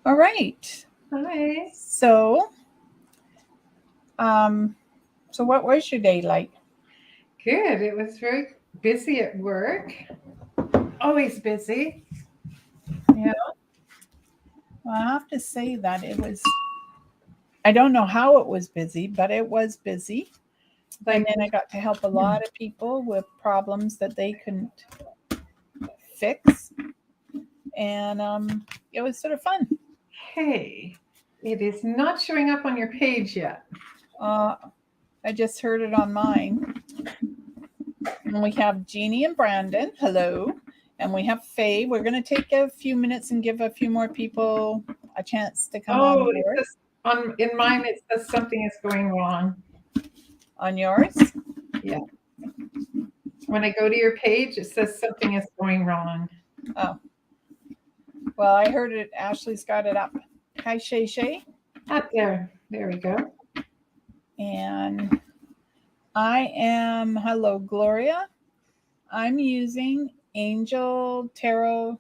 All right. Hi. So, what was your day like? Good. It was very busy at work. Always busy. Yeah. Well, I have to say that it was, I don't know how it was busy, but it was busy. And Like, then I got to help a lot of people with problems that they couldn't fix. And it was sort of fun. hey, it is not showing up on your page yet. Uh, I just heard it on mine. And we have Jeannie and Brandon. Hello. And we have Faye. We're going to take a few minutes and give a few more people a chance to come on Oh, it board. says in mine it says something is going wrong. On yours? Yeah. When I go to your page, it says something is going wrong. Oh. Well, I heard it. Ashley's got it up. Hi, Shay Shay. Up there. There we go. And I am, hello, Gloria. I'm using Angel Tarot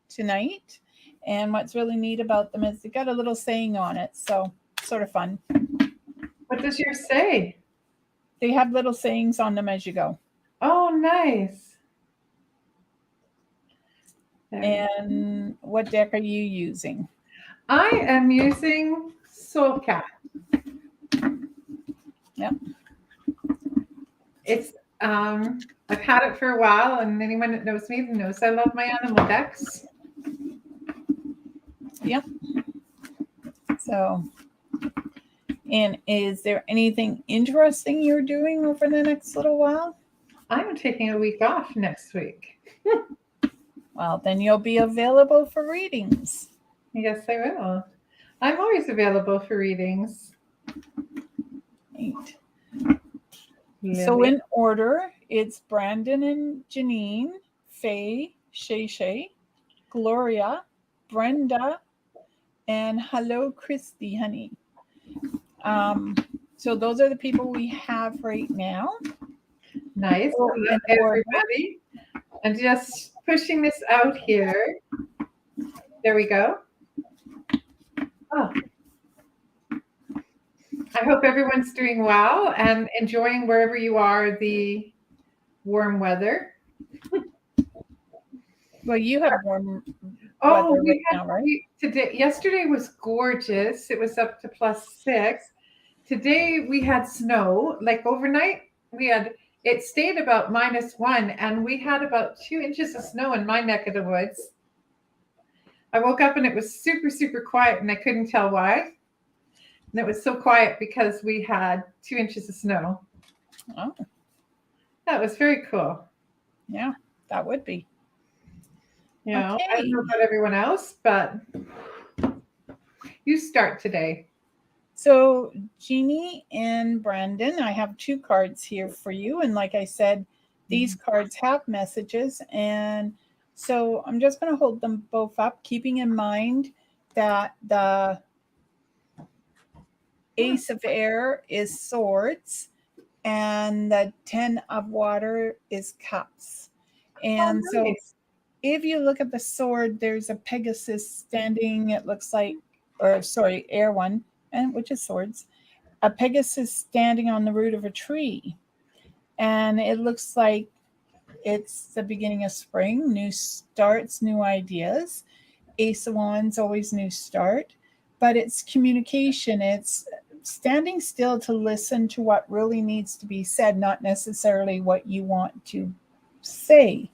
tonight. And what's really neat about them is they got a little saying on it. So, sort of fun. What does yours say? They have little sayings on them as you go. Oh, nice. And what deck are you using? I am using Soul Cat. Yep. It's I've had it for a while, and anyone that knows me knows I love my animal decks. Yep. So, and is there anything interesting you're doing over the next little while? I'm taking a week off next week. Well, then you'll be available for readings. Yes, I will. I'm always available for readings. Right. Lily. So in order, it's Brandon and Janine, Faye, Shay Shay, Gloria, Brenda, and hello, Christy, honey. So those are the people we have right now. Nice. So Hello, everybody. And just pushing this out here. There we go. Oh. I hope everyone's doing well and enjoying wherever you are the warm weather. Well, you have warm weather right now, right? Yesterday was gorgeous. It was up to +6. Today we had snow. Like overnight, it stayed about -1, and we had about 2 inches of snow in my neck of the woods. I woke up and it was super, super quiet, and I couldn't tell why. And it was so quiet because we had 2 inches of snow. Oh. That was very cool. Yeah, that would be. You know, I don't know about everyone else, but you start today. So, Jeannie and Brandon, I have 2 cards here for you. And like I said, these cards have messages. And so I'm just going to hold them both up, keeping in mind that the Ace of Air is swords and the 10 of water is cups. And so if you look at the sword, there's a Pegasus standing, it looks like, or sorry, air one, and which is swords, a Pegasus standing on the root of a tree. And it looks like it's the beginning of spring, new starts, new ideas. Ace of Wands, always new start, but it's communication. It's standing still to listen to what really needs to be said, not necessarily what you want to say.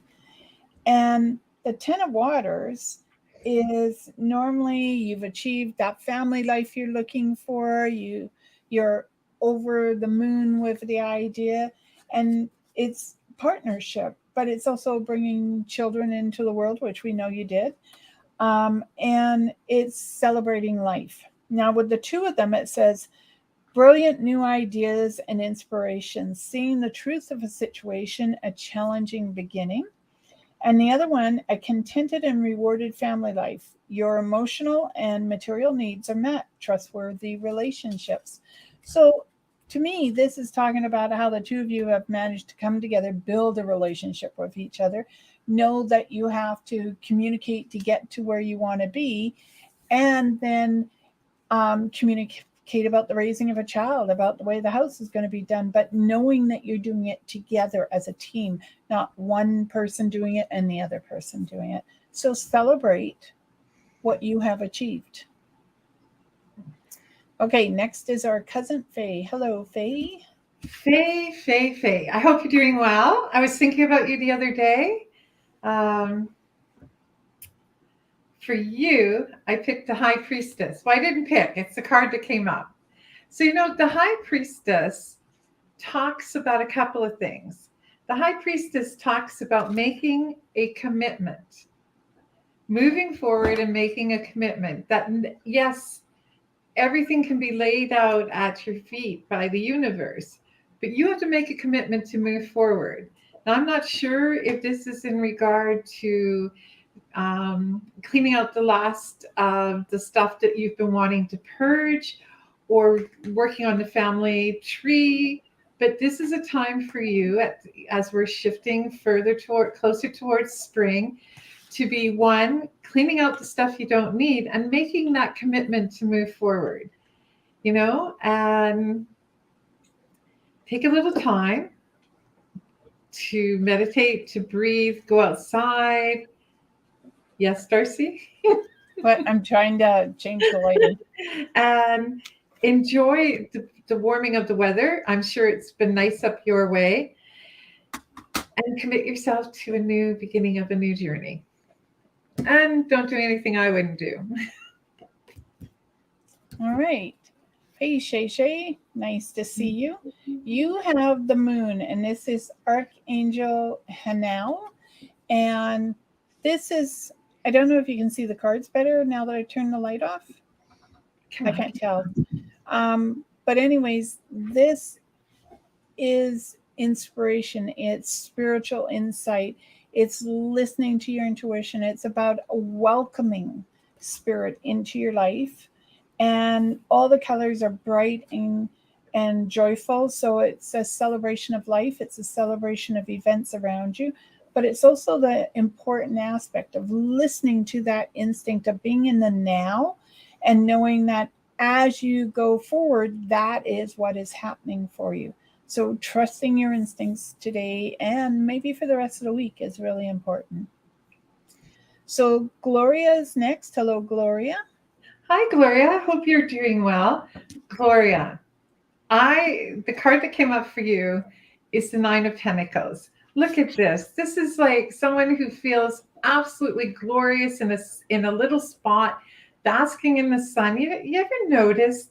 And the 10 of Waters is normally you've achieved that family life you're looking for. You're over the moon with the idea, and it's partnership, but it's also bringing children into the world, which we know you did. And it's celebrating life. Now, with the 2 of them, it says brilliant new ideas and inspiration, seeing the truth of a situation, a challenging beginning. And the other one, a contented and rewarded family life. Your emotional and material needs are met, trustworthy relationships. So, to me, this is talking about how the 2 of you have managed to come together, build a relationship with each other, know that you have to communicate to get to where you want to be, and then communicate about the raising of a child, about the way the house is going to be done, but knowing that you're doing it together as a team, not one person doing it and the other person doing it. So celebrate what you have achieved. Okay, next is our cousin Faye. Hello, Faye. Faye. I hope you're doing well. I was thinking about you the other day. For you, I picked the High Priestess. Well, I didn't pick. It's the card that came up. So, the High Priestess talks about a couple of things. The High Priestess talks about making a commitment, moving forward and making a commitment that, yes, everything can be laid out at your feet by the universe, but you have to make a commitment to move forward. Now, I'm not sure if this is in regard to cleaning out the last of the stuff that you've been wanting to purge, or working on the family tree. But this is a time for you, as we're shifting closer towards spring, to be one, cleaning out the stuff you don't need and making that commitment to move forward, and take a little time to meditate, to breathe, go outside. Yes, D'Arcy? But I'm trying to change the lighting. And enjoy the warming of the weather. I'm sure it's been nice up your way. And commit yourself to a new beginning of a new journey. And don't do anything I wouldn't do. All right. Hey, Shay, nice to see you. You have the moon, and this is Archangel Hanel. And this is, I don't know if you can see the cards better now that I turned the light off. I can't tell. But anyways, this is inspiration. It's spiritual insight. It's listening to your intuition. It's about welcoming spirit into your life. And all the colors are bright and joyful. So it's a celebration of life. It's a celebration of events around you. But it's also the important aspect of listening to that instinct of being in the now and knowing that as you go forward, that is what is happening for you. So trusting your instincts today and maybe for the rest of the week is really important. So Gloria is next. Hello, Gloria. Hi, Gloria. Hope you're doing well. Gloria, the card that came up for you is the Nine of Pentacles. Look at this. This is like someone who feels absolutely glorious in a little spot, basking in the sun. You ever notice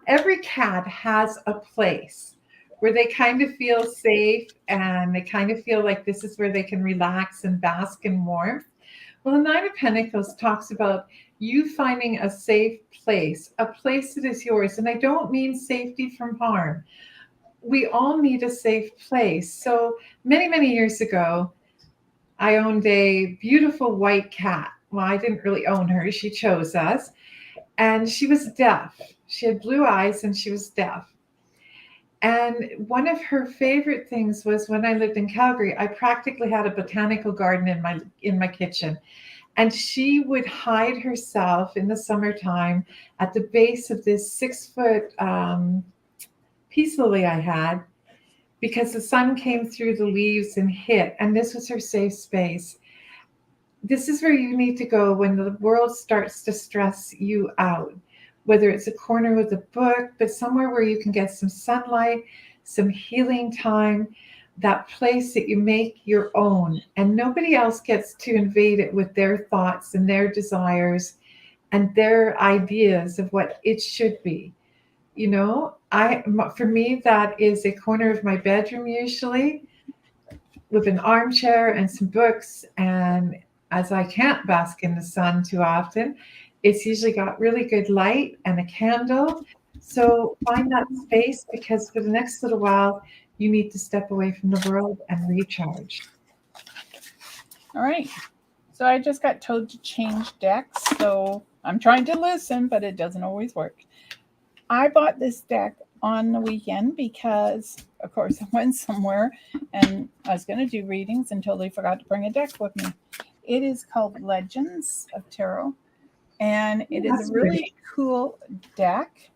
every cat has a place where they kind of feel safe and they kind of feel like this is where they can relax and bask in warmth? Well, the Nine of Pentacles talks about you finding a safe place, a place that is yours. And I don't mean safety from harm. We all need a safe place. So many, many years ago, I owned a beautiful white cat. Well, I didn't really own her. She chose us. And she was deaf. She had blue eyes and she was deaf. And one of her favorite things was when I lived in Calgary, I practically had a botanical garden in my kitchen. And she would hide herself in the summertime at the base of this 6-foot peace lily I had, because the sun came through the leaves and hit, and this was her safe space. This is where you need to go when the world starts to stress you out, whether it's a corner with a book, but somewhere where you can get some sunlight, some healing time, that place that you make your own, and nobody else gets to invade it with their thoughts and their desires and their ideas of what it should be. For me, that is a corner of my bedroom, usually with an armchair and some books. And as I can't bask in the sun too often, it's usually got really good light and a candle. So find that space, because for the next little while, you need to step away from the world and recharge. All right. So I just got told to change decks. So I'm trying to listen, but it doesn't always work. I bought this deck on the weekend because, of course, I went somewhere and I was going to do readings and totally forgot to bring a deck with me. It is called Legends of Tarot. And it is a really cool deck.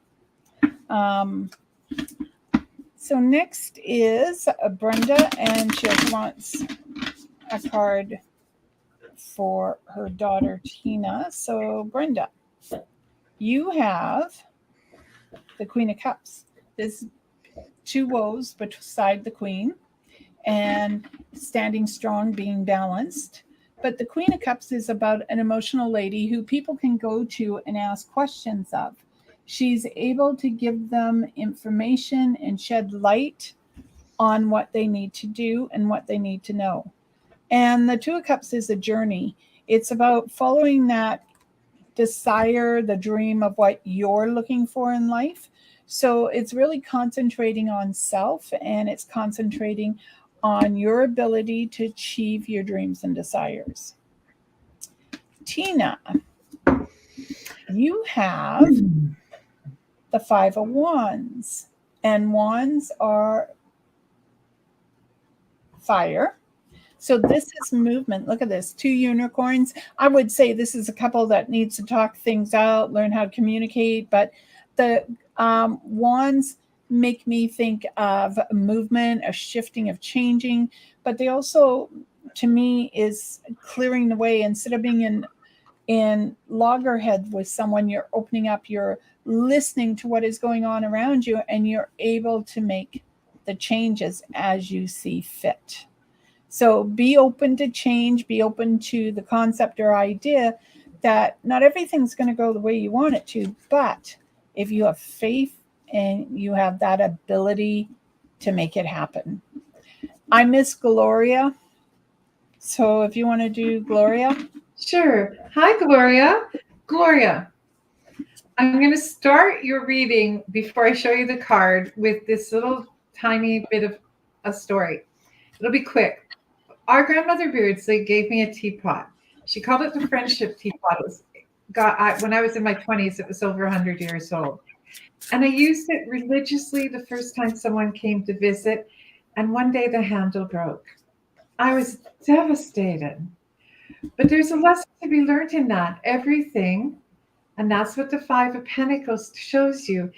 So next is Brenda, and she also wants a card for her daughter Tina. So Brenda, you have the Queen of Cups. There's two woes beside the Queen, and standing strong, being balanced. But the Queen of Cups is about an emotional lady who people can go to and ask questions of. She's able to give them information and shed light on what they need to do and what they need to know. And the Two of Cups is a journey. It's about following that desire, the dream of what you're looking for in life. So it's really concentrating on self, and it's concentrating on your ability to achieve your dreams and desires. Tina, you have the Five of Wands, and wands are fire. So this is movement. Look at this, two unicorns. I would say this is a couple that needs to talk things out, learn how to communicate. But the wands make me think of movement, a shifting, of changing. But they also, to me, is clearing the way. Instead of being in loggerhead with someone, you're opening up, you're listening to what is going on around you, and you're able to make the changes as you see fit. So be open to change, be open to the concept or idea that not everything's going to go the way you want it to, but if you have faith and you have that ability to make it happen. I miss Gloria. So if you want to do Gloria. Sure. Hi, Gloria. Gloria, I'm going to start your reading before I show you the card with this little tiny bit of a story. It'll be quick. Our grandmother Beardsley gave me a teapot. She called it the friendship teapot. It was when I was in my 20s, it was over 100 years old. And I used it religiously the first time someone came to visit. And one day the handle broke. I was devastated. But there's a lesson to be learned in that. Everything, and that's what the Five of Pentacles shows you,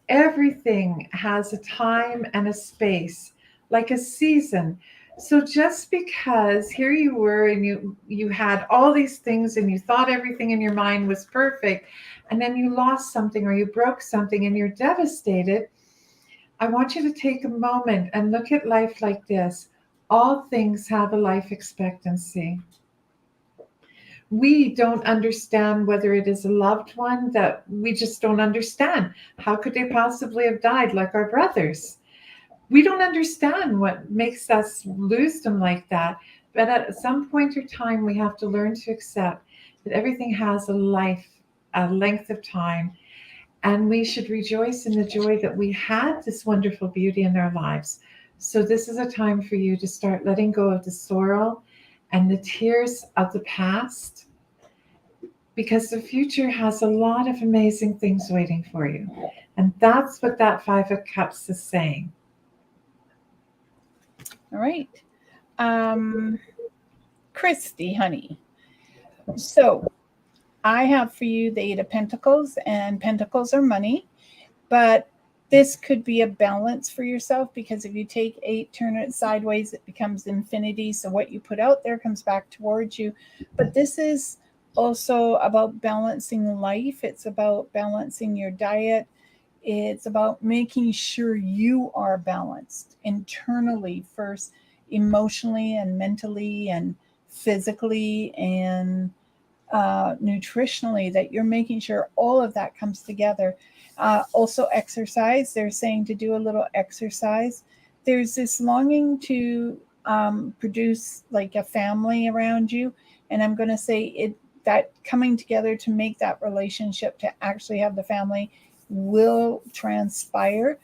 everything has a time and a space, like a season. So just because here you were and you had all these things and you thought everything in your mind was perfect, and then you lost something or you broke something and you're devastated, I want you to take a moment and look at life like this. All things have a life expectancy. We don't understand whether it is a loved one that we just don't understand. How could they possibly have died like our brothers? We don't understand what makes us lose them like that. But at some point in time, we have to learn to accept that everything has a life, a length of time. And we should rejoice in the joy that we had this wonderful beauty in our lives. So this is a time for you to start letting go of the sorrow and the tears of the past, because the future has a lot of amazing things waiting for you. And that's what that Five of Cups is saying. All right. Christy, honey. So I have for you the Eight of Pentacles, and pentacles are money, but this could be a balance for yourself, because if you take 8, turn it sideways, it becomes infinity. So what you put out there comes back towards you. But this is also about balancing life. It's about balancing your diet. It's about making sure you are balanced internally first, emotionally and mentally and physically and nutritionally, that you're making sure all of that comes together. Also exercise. They're saying to do a little exercise. There's this longing to produce like a family around you. And I'm going to say that coming together to make that relationship, to actually have the family, will transpire.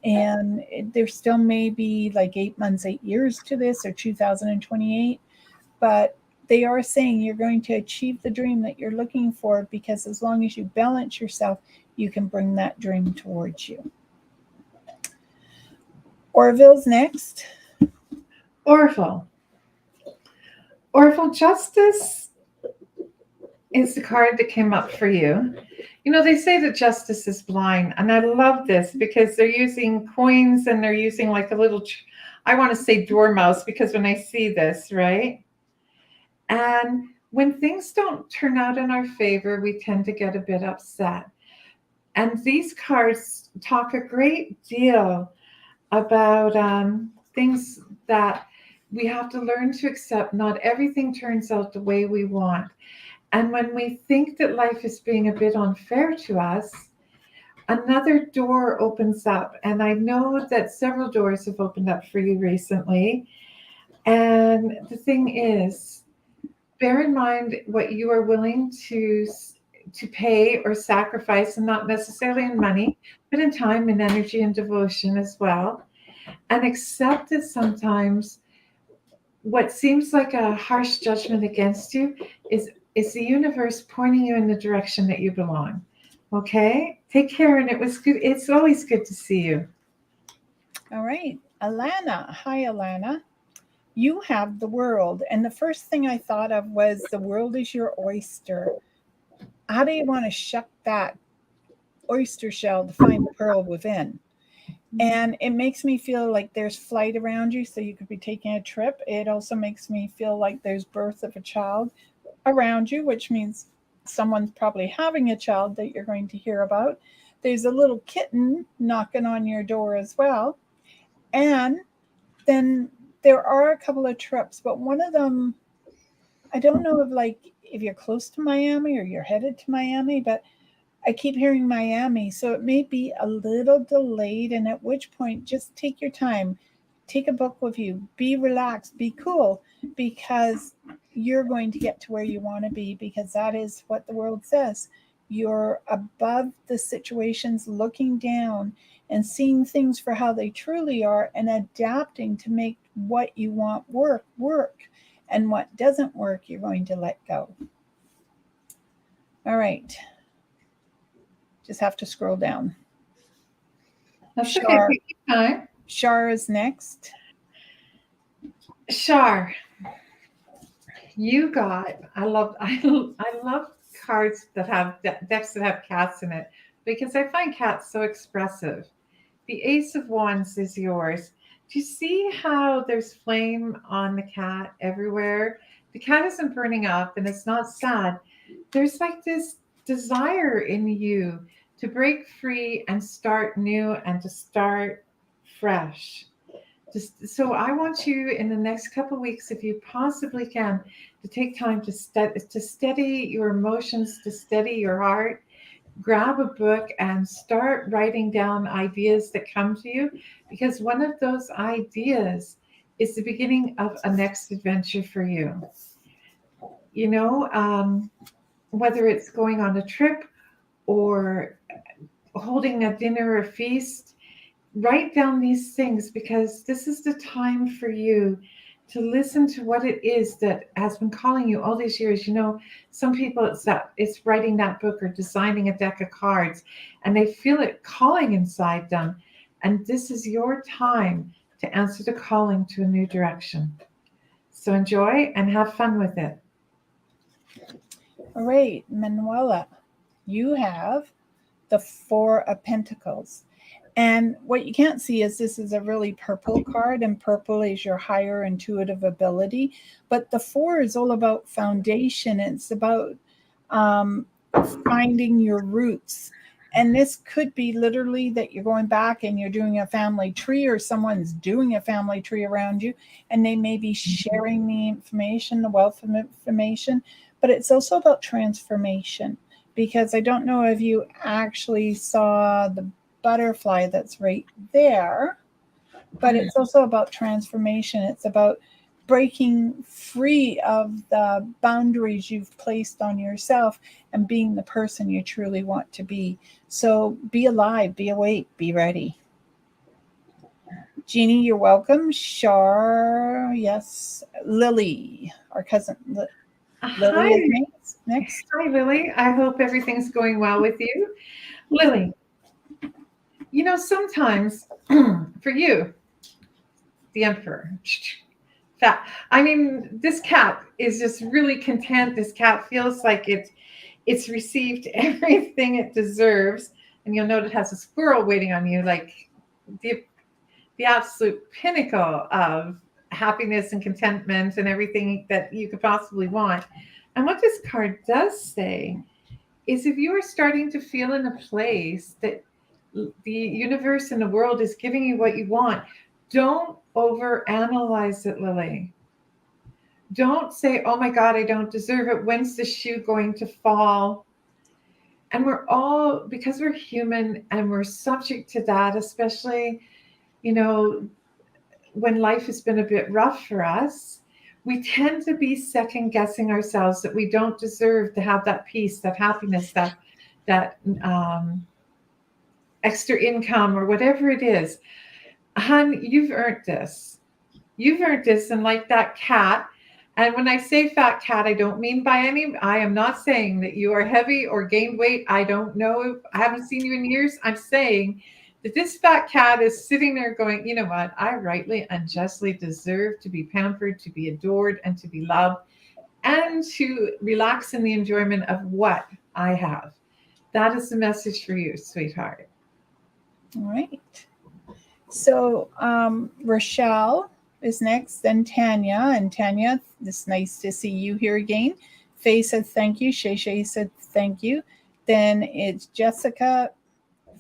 And there still may be like 8 months, 8 years to this, or 2028. But they are saying you're going to achieve the dream that you're looking for, because as long as you balance yourself, you can bring that dream towards you. Orville's next. Orville. Orville, justice is the card that came up for you. You know, they say that justice is blind, and I love this because they're using coins and they're using like a little, I want to say dormouse because when I see this, right? And when things don't turn out in our favor, we tend to get a bit upset. And these cards talk a great deal about things that we have to learn to accept. Not everything turns out the way we want. And when we think that life is being a bit unfair to us, another door opens up. And I know that several doors have opened up for you recently. And the thing is, bear in mind what you are willing to pay or sacrifice, and not necessarily in money, but in time and energy and devotion as well. And accept that sometimes what seems like a harsh judgment against you is the universe pointing you in the direction that you belong. Okay? Take care, and it was good. It's always good to see you. All right. Alana. Hi, Alana. You have the world. And the first thing I thought of was the world is your oyster. How do you want to shuck that oyster shell to find the pearl within? And it makes me feel like there's flight around you, so you could be taking a trip. It also makes me feel like there's birth of a child around you, which means someone's probably having a child that you're going to hear about. There's a little kitten knocking on your door as well. And then there are a couple of trips, but one of them, I don't know if you're close to Miami or you're headed to Miami, but I keep hearing Miami, so it may be a little delayed, and at which point just take your time. Take a book with you. Be relaxed, be cool, because you're going to get to where you want to be, because that is what the world says. You're above the situations, looking down and seeing things for how they truly are and adapting to make what you want work. And what doesn't work, you're going to let go. All right. Just have to scroll down. That's okay. Take your time. Shar is next. Shar, you got. I love cards that have decks that have cats in it because I find cats so expressive. The Ace of Wands is yours. Do you see how there's flame on the cat everywhere? The cat isn't burning up and it's not sad. There's like this desire in you to break free and start new and to start fresh. So I want you in the next couple of weeks, if you possibly can, to take time to steady your emotions, to steady your heart. Grab a book and start writing down ideas that come to you, because one of those ideas is the beginning of a next adventure for you. You know, whether it's going on a trip or holding a dinner or feast, write down these things, because this is the time for you to listen to what it is that has been calling you all these years. You know, some people it's writing that book or designing a deck of cards, and they feel it calling inside them. And this is your time to answer the calling to a new direction. So enjoy and have fun with it. All right, Manuela, you have the Four of Pentacles. And what you can't see is this is a really purple card, and purple is your higher intuitive ability. But the four is all about foundation. It's about finding your roots. And this could be literally that you're going back and you're doing a family tree, or someone's doing a family tree around you, and they may be sharing the information, the wealth of information. But it's also about transformation, because I don't know if you actually saw the butterfly that's right there, but it's also about transformation. It's about breaking free of the boundaries you've placed on yourself and being the person you truly want to be. So be alive, be awake, be ready. Jeannie, you're welcome. Shar, yes. Lily, our cousin. Lily is next. Hi, Lily. I hope everything's going well with you. Lily, you know, sometimes for you, the Emperor, Fat. I mean, this cat is just really content. This cat feels like it's received everything it deserves. And you'll note it has a squirrel waiting on you, like the the absolute pinnacle of happiness and contentment and everything that you could possibly want. And what this card does say is if you are starting to feel in a place that the universe and the world is giving you what you want, don't overanalyze it, Lily. Don't say, oh my God, I don't deserve it. When's the shoe going to fall? And we're all, because we're human and we're subject to that, especially, you know, when life has been a bit rough for us, we tend to be second guessing ourselves that we don't deserve to have that peace, that happiness, that extra income or whatever it is. Hun, you've earned this. You've earned this. And like that cat, and when I say fat cat, I don't mean I am not saying that you are heavy or gained weight. I don't know. I haven't seen you in years. I'm saying that this fat cat is sitting there going, you know what? I rightly and justly deserve to be pampered, to be adored, and to be loved, and to relax in the enjoyment of what I have. That is the message for you, sweetheart. All right. So Rochelle is next, then Tanya. And Tanya, it's nice to see you here again. Faye said thank you. Shay said thank you. Then it's Jessica,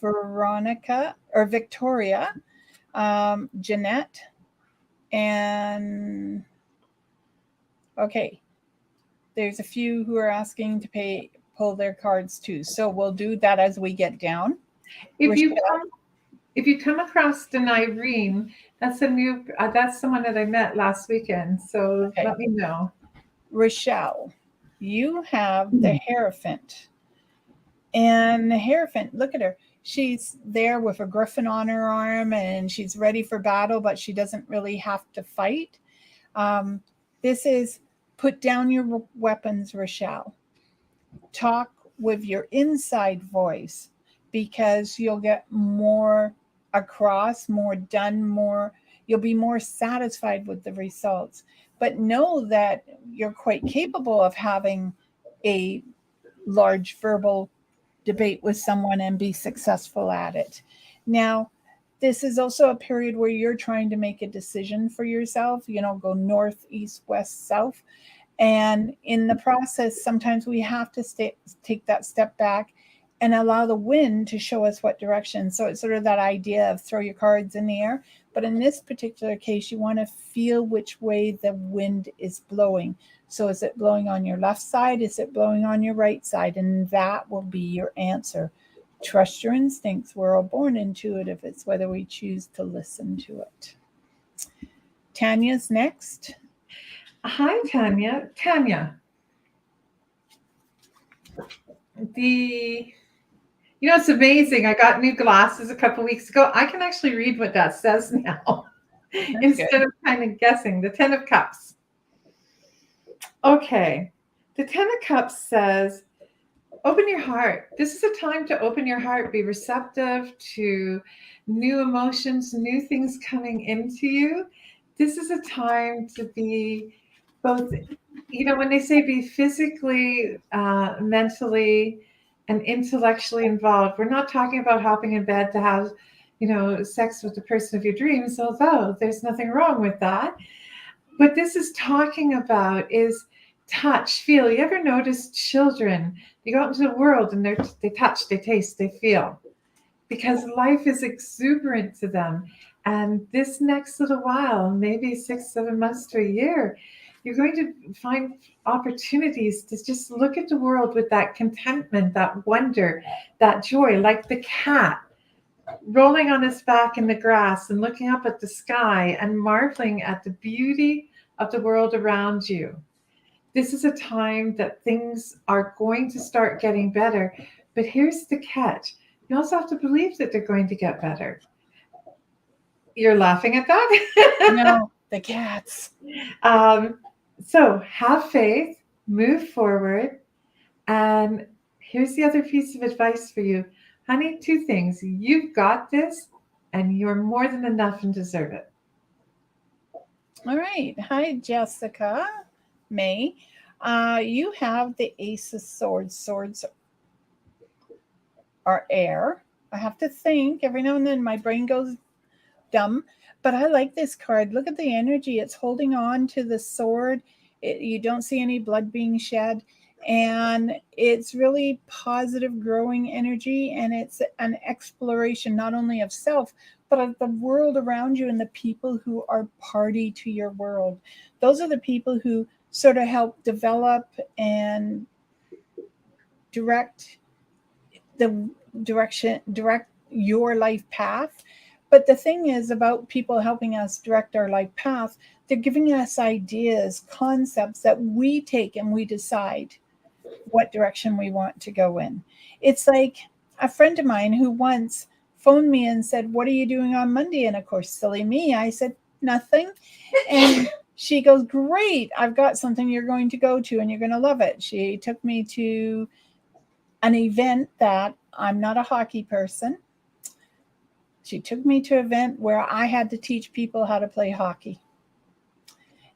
Veronica, or Victoria, Jeanette, and okay. There's a few who are asking to pull their cards too. So we'll do that as we get down. If you come across an Irene, that's that's someone that I met last weekend. So Okay. let me know. Rochelle, you have the Hierophant. And the Hierophant, look at her. She's there with a griffin on her arm and she's ready for battle, but she doesn't really have to fight. This is put down your weapons, Rochelle. Talk with your inside voice because you'll get more across, more done, you'll be more satisfied with the results. But know that you're quite capable of having a large verbal debate with someone and be successful at it. Now, this is also a period where you're trying to make a decision for yourself, go north, east, west, south. And in the process, sometimes we have to take that step back and allow the wind to show us what direction. So it's sort of that idea of throw your cards in the air. But in this particular case, you want to feel which way the wind is blowing. So is it blowing on your left side? Is it blowing on your right side? And that will be your answer. Trust your instincts. We're all born intuitive. It's whether we choose to listen to it. Tanya's next. Hi, Tanya. Tanya. It's amazing. I got new glasses a couple weeks ago. I can actually read what that says now instead of kind of guessing. The 10 of Cups. Okay. The 10 of Cups says, open your heart. This is a time to open your heart. Be receptive to new emotions, new things coming into you. This is a time to be both, when they say be physically, mentally, and intellectually involved, we're not talking about hopping in bed to have, sex with the person of your dreams, although there's nothing wrong with that. What this is talking about is touch, feel. You ever notice children, you go out into the world and they touch, they taste, they feel, because life is exuberant to them. And this next little while, maybe 6-7 months to a year, you're going to find opportunities to just look at the world with that contentment, that wonder, that joy, like the cat rolling on his back in the grass and looking up at the sky and marveling at the beauty of the world around you. This is a time that things are going to start getting better. But here's the catch. You also have to believe that they're going to get better. You're laughing at that? No, the cats. So have faith, move forward. And here's the other piece of advice for you. Honey, 2 things. You've got this and you're more than enough and deserve it. All right. Hi, Jessica. May. You have the Ace of Swords. Swords are air. I have to think every now and then my brain goes dumb, but I like this card. Look at the energy. It's holding on to the sword. You don't see any blood being shed. And it's really positive, growing energy. And it's an exploration not only of self, but of the world around you and the people who are party to your world. Those are the people who sort of help develop and direct the direct your life path. But the thing is about people helping us direct our life path, they're giving us ideas, concepts that we take and we decide what direction we want to go in. It's like a friend of mine who once phoned me and said, "What are you doing on Monday?" And of course, silly me, I said, "Nothing." And she goes, "Great, I've got something you're going to go to and you're going to love it." She took me to an event that I'm not a hockey person. She took me to an event where I had to teach people how to play hockey.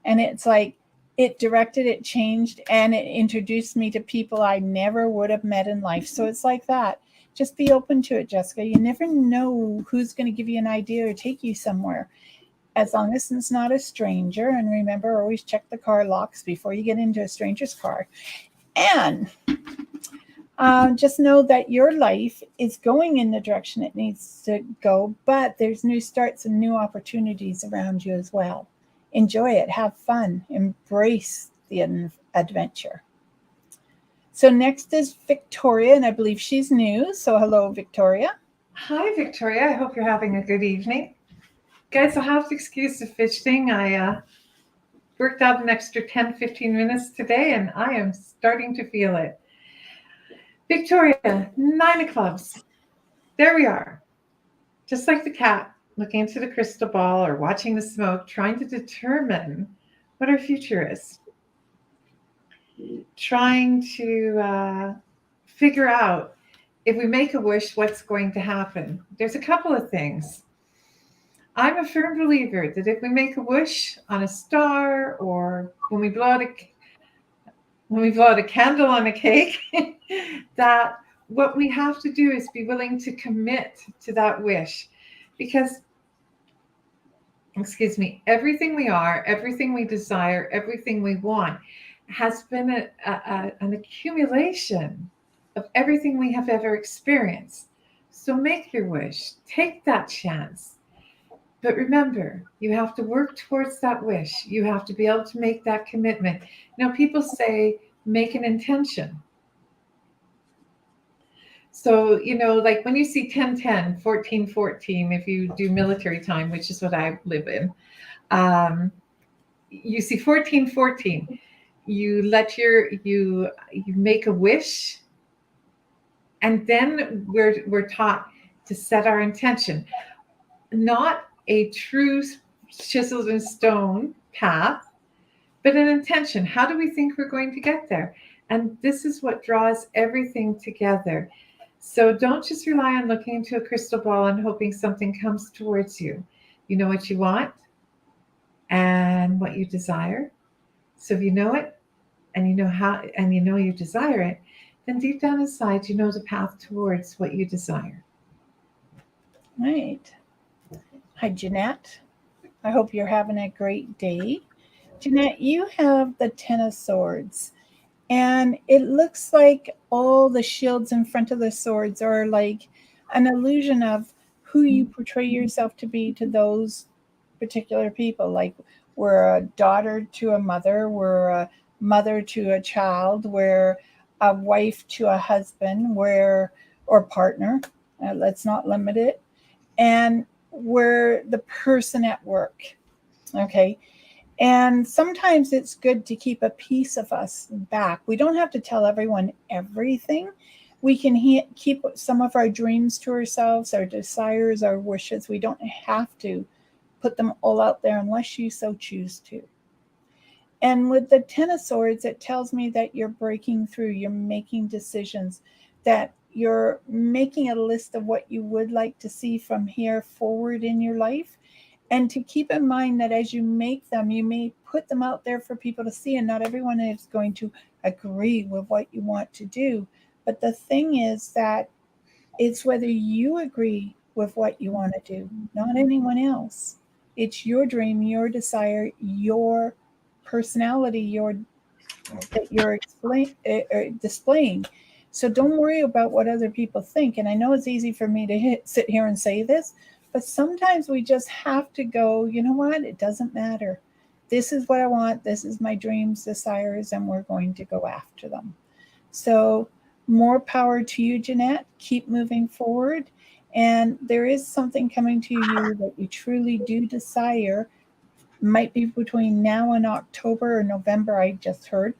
And it's like it directed, it changed, and it introduced me to people I never would have met in life. So it's like that. Just be open to it, Jessica. You never know who's going to give you an idea or take you somewhere. As long as it's not a stranger. And remember, always check the car locks before you get into a stranger's car. And just know that your life is going in the direction it needs to go, but there's new starts and new opportunities around you as well. Enjoy it, have fun, embrace the adventure. So, next is Victoria, and I believe she's new. So, hello, Victoria. Hi, Victoria. I hope you're having a good evening. Guys, I'll have to excuse the fidgeting. I worked out an extra 10, 15 minutes today, and I am starting to feel it. Victoria, 9 of clubs. There we are. Just like the cat looking into the crystal ball or watching the smoke, trying to determine what our future is. Trying to figure out if we make a wish, what's going to happen. There's a couple of things. I'm a firm believer that if we make a wish on a star or when we blow out a candle on a cake, that what we have to do is be willing to commit to that wish. Because, excuse me, everything we are, everything we desire, everything we want has been an accumulation of everything we have ever experienced. So make your wish, take that chance. But remember, you have to work towards that wish. You have to be able to make that commitment. Now, people say, make an intention. So, like when you see 10-10, 14-14, if you do military time, which is what I live in, you see 14-14. You make a wish, and then we're taught to set our intention. Not a true chiseled in stone path, but an intention. How do we think we're going to get there? And this is what draws everything together. So don't just rely on looking into a crystal ball and hoping something comes towards you. You know what you want and what you desire. So if you know it and you know how and you know you desire it, then deep down inside you know the path towards what you desire. Right. Hi, Jeanette. I hope you're having a great day. Jeanette, you have the Ten of Swords, and it looks like all the shields in front of the swords are like an illusion of who you portray yourself to be to those particular people. Like we're a daughter to a mother, we're a mother to a child, we're a wife to a husband, we're or partner. Let's not limit it. And we're the person at work. Okay. And sometimes it's good to keep a piece of us back. We don't have to tell everyone everything. We can keep some of our dreams to ourselves, our desires, our wishes. We don't have to put them all out there unless you so choose to. And with the Ten of Swords, it tells me that you're breaking through, you're making decisions, that you're making a list of what you would like to see from here forward in your life. And to keep in mind that as you make them, you may put them out there for people to see, and not everyone is going to agree with what you want to do. But the thing is that it's whether you agree with what you want to do, not anyone else. It's your dream, your desire, your personality, that you're displaying. So don't worry about what other people think. And I know it's easy for me to sit here and say this, but sometimes we just have to go, you know what? It doesn't matter. This is what I want. This is my dreams, desires, and we're going to go after them. So more power to you, Jeanette. Keep moving forward. And there is something coming to you that you truly do desire. Might be between now and October or November, I just heard.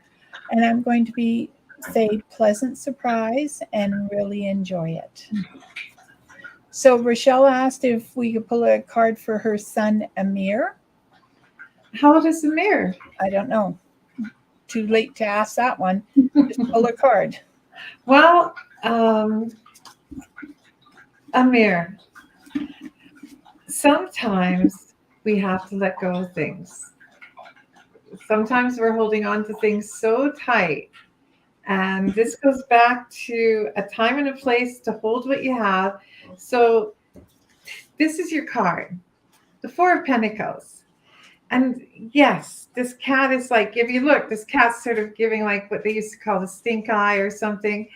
And I'm going to say pleasant surprise and really enjoy it. So Rochelle asked if we could pull a card for her son, Amir. How old is Amir? I don't know. Too late to ask that one. Just pull a card. Well, Amir, sometimes we have to let go of things. Sometimes we're holding on to things so tight. And this goes back to a time and a place to hold what you have. So this is your card, the Four of Pentacles. And yes, this cat is like, if you look, this cat's sort of giving like what they used to call the stink eye or something.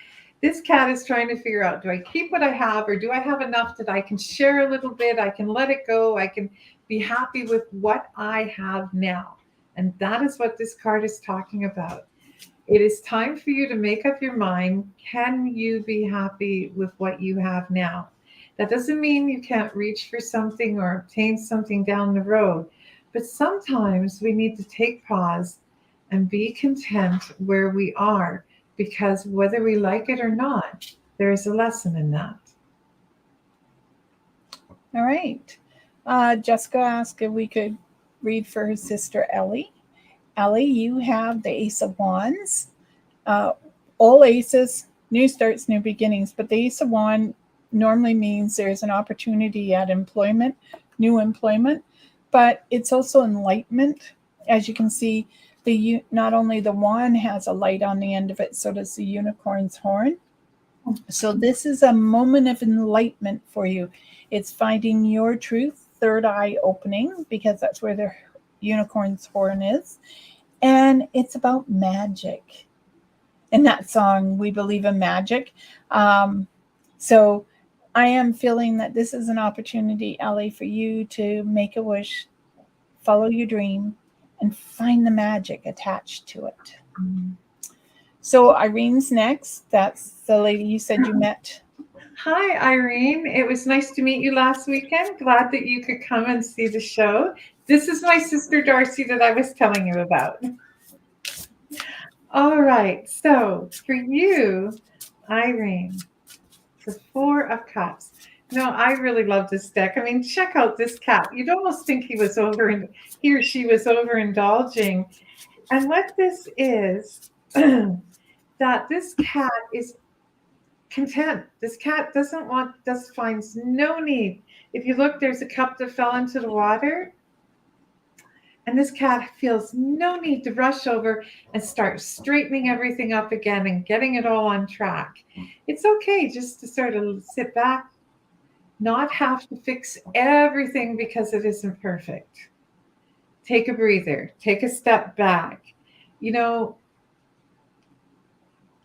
This cat is trying to figure out, do I keep what I have, or do I have enough that I can share a little bit? I can let it go. I can be happy with what I have now. And that is what this card is talking about. It is time for you to make up your mind. Can you be happy with what you have now? That doesn't mean you can't reach for something or obtain something down the road. But sometimes we need to take pause and be content where we are, because whether we like it or not, there is a lesson in that. All right. Jessica asked if we could read for her sister, Ellie. Ellie, you have the Ace of Wands. All aces, new starts, new beginnings, but the Ace of Wands normally means there's an opportunity at employment, new employment, but it's also enlightenment. As you can see, not only the wand has a light on the end of it, so does the unicorn's horn. So this is a moment of enlightenment for you. It's finding your truth, third eye opening, because that's where the unicorn's horn is. And it's about magic. In that song, we believe in magic. So I am feeling that this is an opportunity, Ellie, for you to make a wish, follow your dream, and find the magic attached to it. Mm-hmm. So Irene's next. That's the lady you said you met. Hi, Irene. It was nice to meet you last weekend. Glad that you could come and see the show. This is my sister D'Arcy that I was telling you about. All right. So for you, Irene, the Four of Cups. No, I really love this deck. I mean, check out this cat. You'd almost think he or she was overindulging. And what this is, that this cat is content. This cat finds no need. If you look, there's a cup that fell into the water. And this cat feels no need to rush over and start straightening everything up again and getting it all on track. It's okay just to sort of sit back, not have to fix everything because it isn't perfect. Take a breather, take a step back. You know,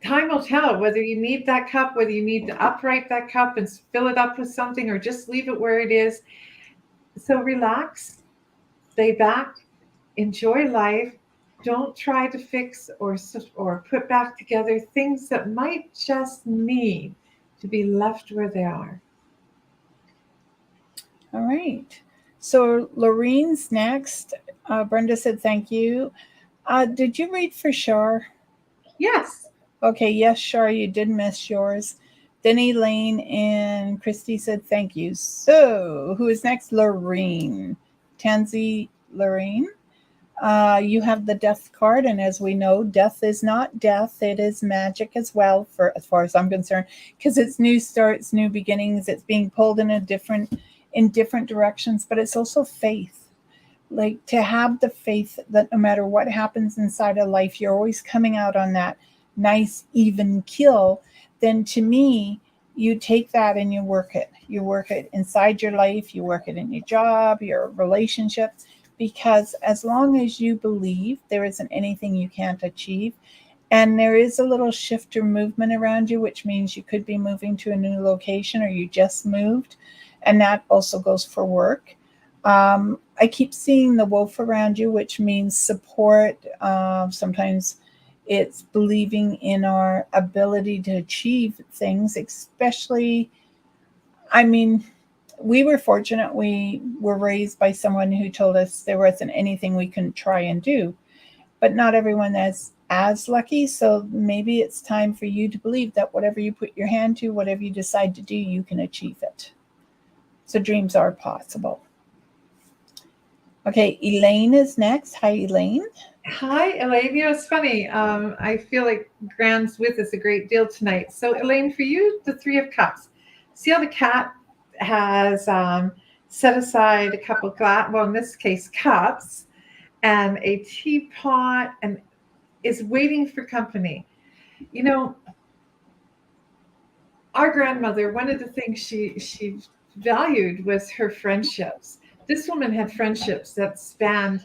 time will tell whether you need that cup, whether you need to upright that cup and fill it up with something or just leave it where it is. So relax, stay back, enjoy life. Don't try to fix or put back together things that might just need to be left where they are. All right. So Lorene's next. Brenda said thank you. Did you read for Shar? Yes. Okay, yes, Shar, you did miss yours. Denny, Lane, and Christy said thank you. So who is next? Lorene. Tansy, Lorene. You have the death card, and as we know, death is not death. It is magic as well, for as far as I'm concerned, because it's new starts, new beginnings. It's being pulled in a different in different directions, but it's also faith. Like to have the faith that no matter what happens inside of life, you're always coming out on that nice, even kill. Then to me, you take that and you work it. You work it inside your life, you work it in your job, your relationships, because as long as you believe, there isn't anything you can't achieve. And there is a little shift or movement around you, which means you could be moving to a new location or you just moved. And that also goes for work. I keep seeing the wolf around you, which means support. Sometimes it's believing in our ability to achieve things, especially, I mean, we were fortunate. We were raised by someone who told us there wasn't anything we couldn't try and do, but not everyone is as lucky. So maybe it's time for you to believe that whatever you put your hand to, whatever you decide to do, you can achieve it. So dreams are possible. Okay, Elaine is next. Hi, Elaine. Hi, Elaine. You know, it's funny. I feel like Gran's with us a great deal tonight. So, Elaine, for you, the Three of Cups. See how the cat has set aside a couple glass, well, in this case, cups, and a teapot, and is waiting for company. You know, our grandmother, one of the things she valued was her friendships. This woman had friendships that spanned,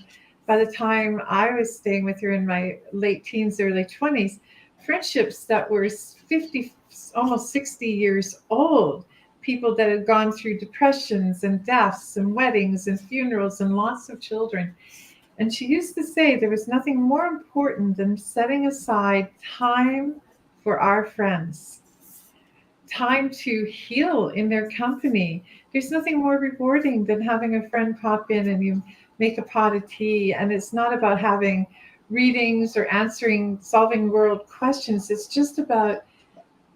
by the time I was staying with her in my late teens, early 20s, friendships that were 50, almost 60 years old. People that had gone through depressions and deaths and weddings and funerals and loss of children. And she used to say there was nothing more important than setting aside time for our friends, time to heal in their company. There's nothing more rewarding than having a friend pop in and you make a pot of tea. And it's not about having readings or solving world questions. It's just about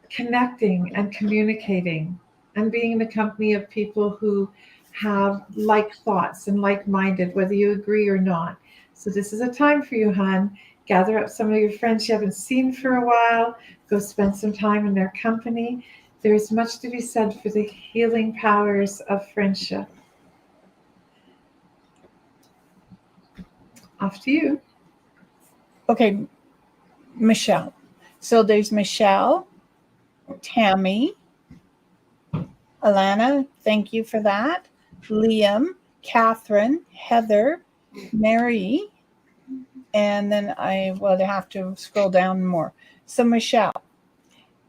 connecting and communicating and being in the company of people who have like thoughts and like-minded, whether you agree or not. So this is a time for you, hon. Gather up some of your friends you haven't seen for a while. Go spend some time in their company. There's much to be said for the healing powers of friendship. Off to you. Okay, Michelle. So there's Michelle, Tammy, Alana, thank you for that. Liam, Catherine, Heather, Mary, and then I will have to scroll down more. So Michelle,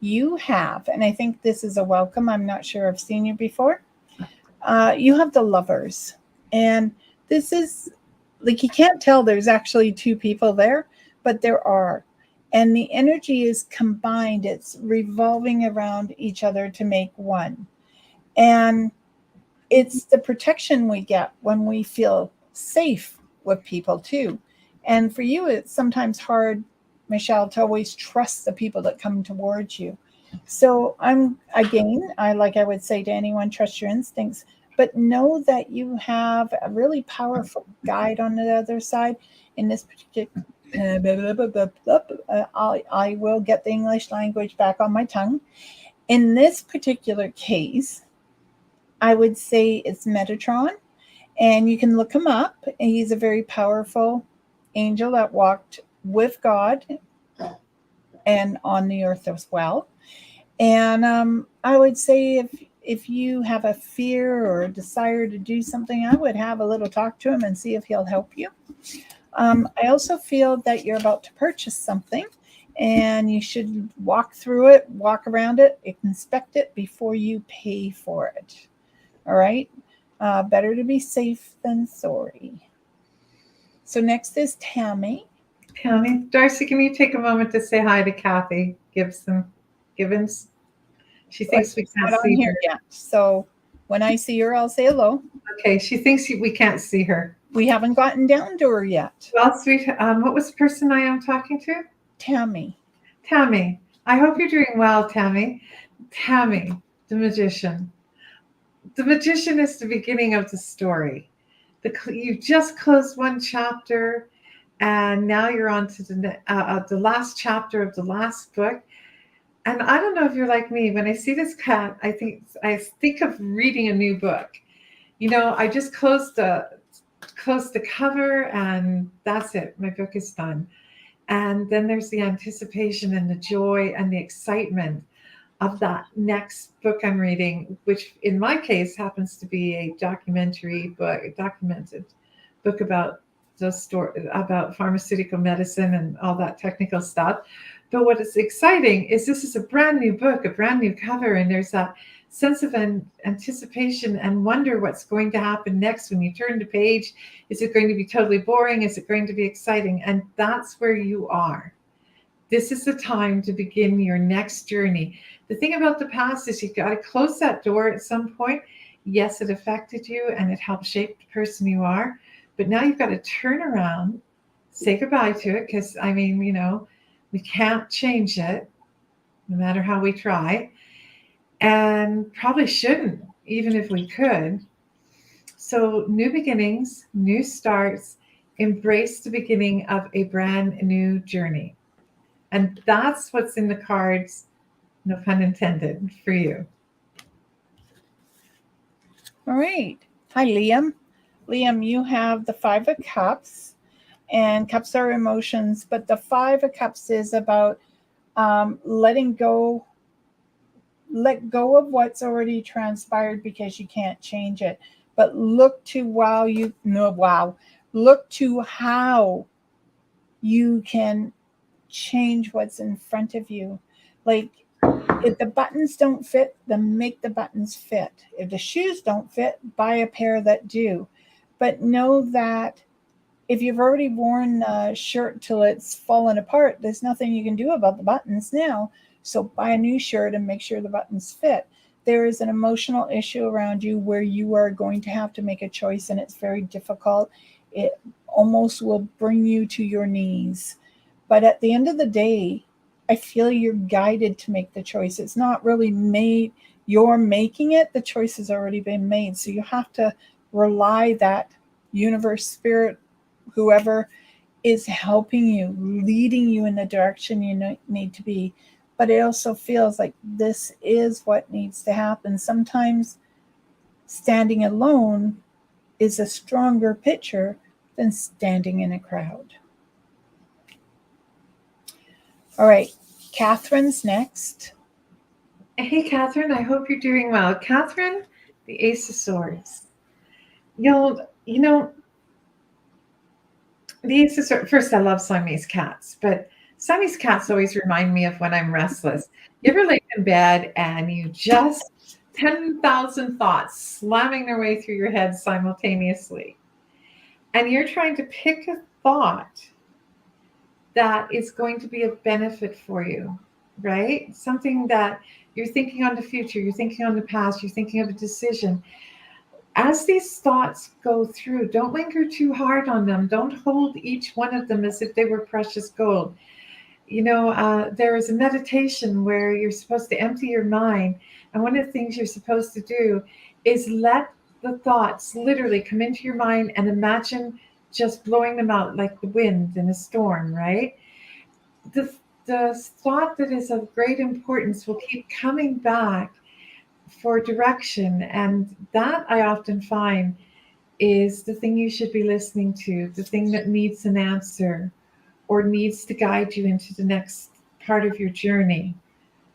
you have, and I think this is a welcome. I'm not sure I've seen you before. You have the Lovers, and this is like you can't tell there's actually two people there, but there are. And the energy is combined, it's revolving around each other to make one. And it's the protection we get when we feel safe with people too. And for you, it's sometimes hard, Michelle, to always trust the people that come towards you. So I would say to anyone, trust your instincts, but know that you have a really powerful guide on the other side. In this particular, I will get the English language back on my tongue. In this particular case, I would say it's Metatron, and you can look him up. He's a very powerful angel that walked with God and on the earth as well. And I would say if you have a fear or a desire to do something, I would have a little talk to him and see if he'll help you. I also feel that you're about to purchase something and you should walk through it, walk around it, inspect it before you pay for it. All right? Better to be safe than sorry. So next is Tammy. Tammy. D'Arcy, can you take a moment to say hi to Kathy Gibbons? She thinks we can't see her yet. So when I see her, I'll say hello. Okay, she thinks we can't see her. We haven't gotten down to her yet. Well, sweet. What was the person I am talking to? Tammy. Tammy. I hope you're doing well, Tammy. Tammy, the magician. The magician is the beginning of the story. You've just closed one chapter, and now you're on to the last chapter of the last book. And I don't know if you're like me. When I see this cat, I think of reading a new book. I just closed the cover, and that's it. My book is done. And then there's the anticipation and the joy and the excitement of that next book I'm reading, which in my case happens to be a documented book about about pharmaceutical medicine and all that technical stuff. But what is exciting is this is a brand new book, a brand new cover, and there's that sense of anticipation and wonder what's going to happen next when you turn the page. Is it going to be totally boring? Is it going to be exciting? And that's where you are. This is the time to begin your next journey. The thing about the past is you've got to close that door at some point. Yes, it affected you and it helped shape the person you are. But now you've got to turn around, say goodbye to it, because, we can't change it no matter how we try, and probably shouldn't, even if we could. So new beginnings, new starts, embrace the beginning of a brand new journey. And that's what's in the cards, no pun intended, for you. All right. Hi, Liam. Liam, you have the Five of Cups, and cups are emotions, but the Five of Cups is about letting go. Let go of what's already transpired because you can't change it. But look to look to how you can change what's in front of you. Like, if the buttons don't fit, then make the buttons fit. If the shoes don't fit, buy a pair that do. But know that if you've already worn a shirt till it's fallen apart, there's nothing you can do about the buttons now. So buy a new shirt and make sure the buttons fit. There is an emotional issue around you where you are going to have to make a choice, and it's very difficult. It almost will bring you to your knees. But at the end of the day, I feel you're guided to make the choice. It's not really made, you're making it, the choice has already been made. So you have to rely that universe, spirit, whoever is helping you, leading you in the direction you need to be. But it also feels like this is what needs to happen. Sometimes standing alone is a stronger picture than standing in a crowd. All right, Catherine's next. Hey, Catherine, I hope you're doing well. Catherine, the Ace of Swords. The Ace of Swords, first, I love Siamese cats, but Siamese cats always remind me of when I'm restless. You ever lay in bed and you just 10,000 thoughts slamming their way through your head simultaneously, and you're trying to pick a thought that is going to be of benefit for you, right? Something that you're thinking on the future, you're thinking on the past, you're thinking of a decision. As these thoughts go through, don't linger too hard on them. Don't hold each one of them as if they were precious gold. There is a meditation where you're supposed to empty your mind. And one of the things you're supposed to do is let the thoughts literally come into your mind and imagine just blowing them out like the wind in a storm, right? The thought that is of great importance will keep coming back for direction. And that, I often find, is the thing you should be listening to, the thing that needs an answer or needs to guide you into the next part of your journey,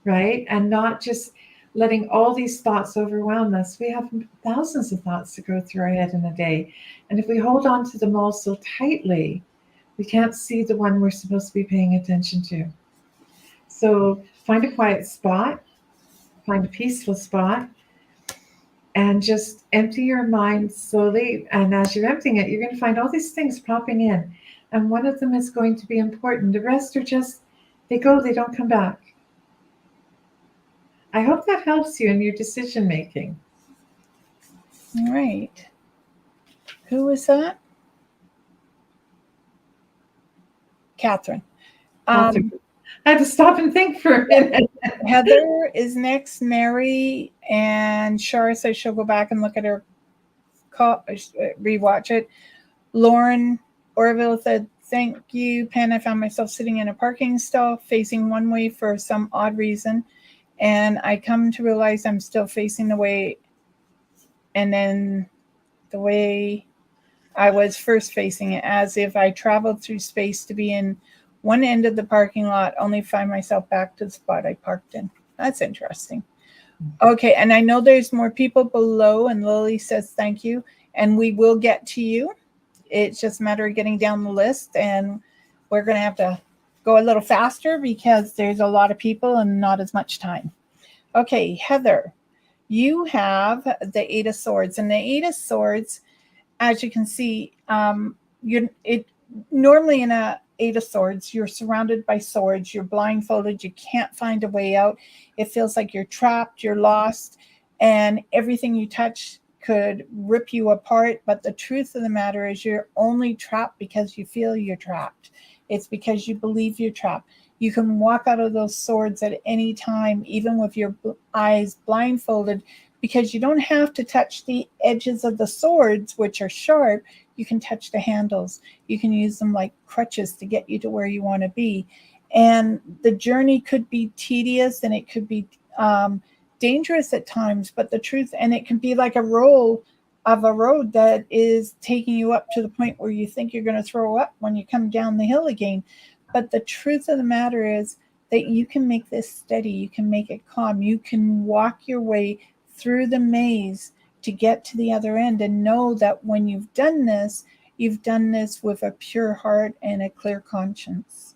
right? And not just letting all these thoughts overwhelm us. We have thousands of thoughts that go through our head in a day. And if we hold on to them all so tightly, we can't see the one we're supposed to be paying attention to. So find a quiet spot, find a peaceful spot, and just empty your mind slowly. And as you're emptying it, you're going to find all these things popping in. And one of them is going to be important. The rest are just, they go, they don't come back. I hope that helps you in your decision making. All right. Who was that? Catherine. I had to stop and think for a minute. Heather is next. Mary and Shara says she'll go back and look at her, rewatch it. Lauren Orville said, "Thank you, Pen. I found myself sitting in a parking stall facing one way for some odd reason. And I come to realize I'm still facing the way. And then the way I was first facing it, as if I traveled through space to be in one end of the parking lot, only find myself back to the spot I parked in. That's interesting. Okay, and I know there's more people below, and Lily says thank you, and we will get to you. It's just a matter of getting down the list, and we're going to have to go a little faster because there's a lot of people and not as much time. Okay, Heather, you have the Eight of Swords, and the Eight of Swords, as you can see, normally in a Eight of Swords, you're surrounded by swords, you're blindfolded, you can't find a way out. It feels like you're trapped, you're lost, and everything you touch could rip you apart. But the truth of the matter is you're only trapped because you feel you're trapped. It's because you believe you're trapped. You can walk out of those swords at any time, even with your eyes blindfolded, because you don't have to touch the edges of the swords, which are sharp. You can touch the handles. You can use them like crutches to get you to where you want to be. And the journey could be tedious, and it could be dangerous at times, but the truth, and it can be like a roll of a road that is taking you up to the point where you think you're going to throw up when you come down the hill again. But the truth of the matter is that you can make this steady. You can make it calm. You can walk your way through the maze to get to the other end, and know that when you've done this with a pure heart and a clear conscience.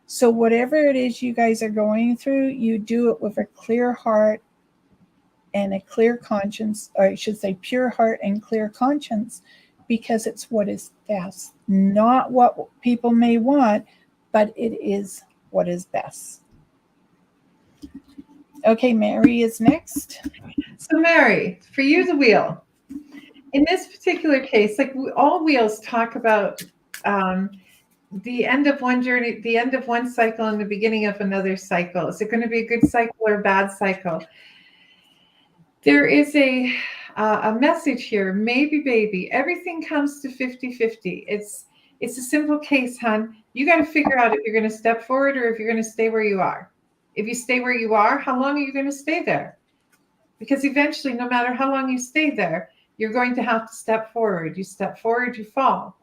So whatever it is you guys are going through, you do it with a clear heart and a clear conscience, or I should say pure heart and clear conscience, because it's what is best. Not what people may want, but it is what is best. Okay, Mary is next. So Mary, for you, the wheel. In this particular case, like all wheels talk about the end of one journey, the end of one cycle and the beginning of another cycle. Is it going to be a good cycle or a bad cycle? There is a message here. Maybe, baby, everything comes to 50-50. It's a simple case, hon. You got to figure out if you're going to step forward or if you're going to stay where you are. If you stay where you are, how long are you going to stay there? Because eventually, no matter how long you stay there, you're going to have to step forward. You step forward, you fall.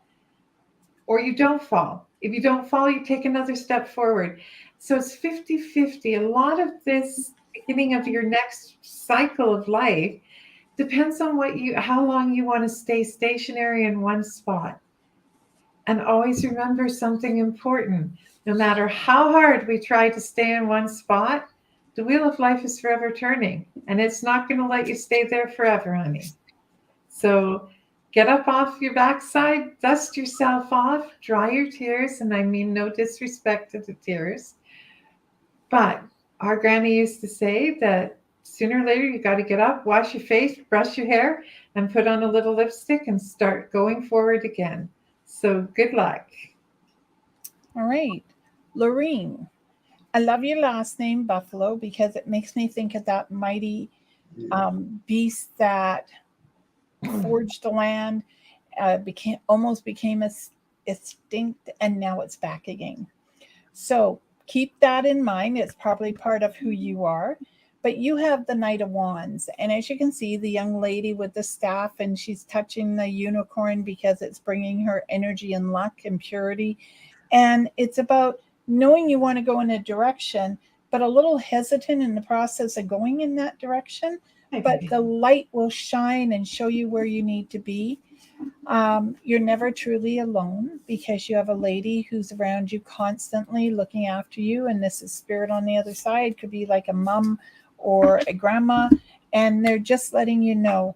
Or you don't fall. If you don't fall, you take another step forward. So it's 50-50. A lot of this beginning of your next cycle of life depends on how long you want to stay stationary in one spot. And always remember something important. No matter how hard we try to stay in one spot, the wheel of life is forever turning, and it's not going to let you stay there forever, honey. So get up off your backside, dust yourself off, dry your tears, and I mean no disrespect to the tears. But our granny used to say that sooner or later you got to get up, wash your face, brush your hair, and put on a little lipstick and start going forward again. So good luck. All right, Lorene. I love your last name, Buffalo, because it makes me think of that mighty beast that forged the land, almost became extinct, and now it's back again. So keep that in mind. It's probably part of who you are. But you have the Knight of Wands. And as you can see, the young lady with the staff, and she's touching the unicorn because it's bringing her energy and luck and purity. And it's about knowing you want to go in a direction, but a little hesitant in the process of going in that direction. But the light will shine and show you where you need to be. You're never truly alone because you have a lady who's around you constantly looking after you. And this is spirit on the other side. Could be like a mom or a grandma. And they're just letting you know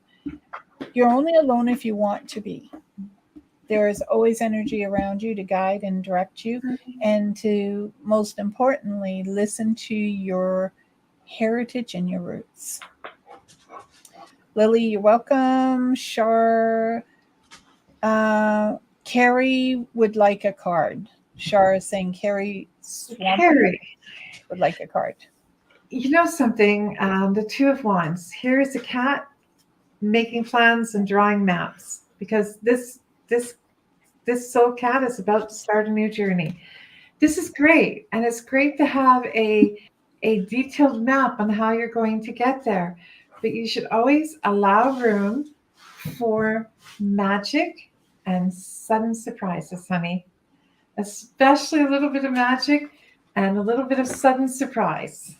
you're only alone if you want to be. There is always energy around you to guide and direct you, and to, most importantly, listen to your heritage and your roots. Lily, you're welcome. Shar, Carrie would like a card. Shar is saying Carrie would like a card. You know something? The Two of Wands. Here is a cat making plans and drawing maps, because this soul cat is about to start a new journey. This is great, and it's great to have a detailed map on how you're going to get there. But you should always allow room for magic and sudden surprises, honey. Especially a little bit of magic and a little bit of sudden surprise.